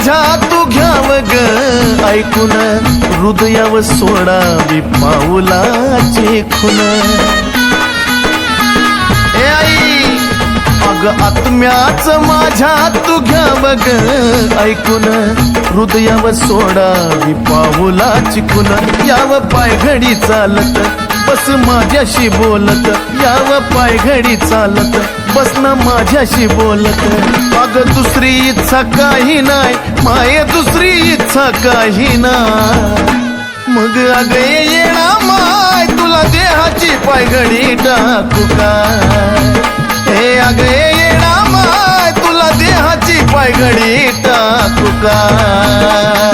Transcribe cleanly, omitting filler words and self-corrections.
माझ्या तू घ्याव ग ऐकून, हृदयावर सोडावी पाऊलाची खून. ए आई अग आत्म्याच माझ्या तू घ्याव ग ऐकून, हृदयावर सोडावी पाऊलाची खून. याव पाय घडी चालत बस माझ्याशी बोलत, याव पाय घडी चालत बस ना माझ्याशी बोलत. अग दुसरी इच्छा काही नाही माये, दुसरी इच्छा काही नाही. मग अग येणा माय तुला देहाची पायघडी टाकू काय. हे अग येणा माय तुला देहाची पायघडी टाकू काय.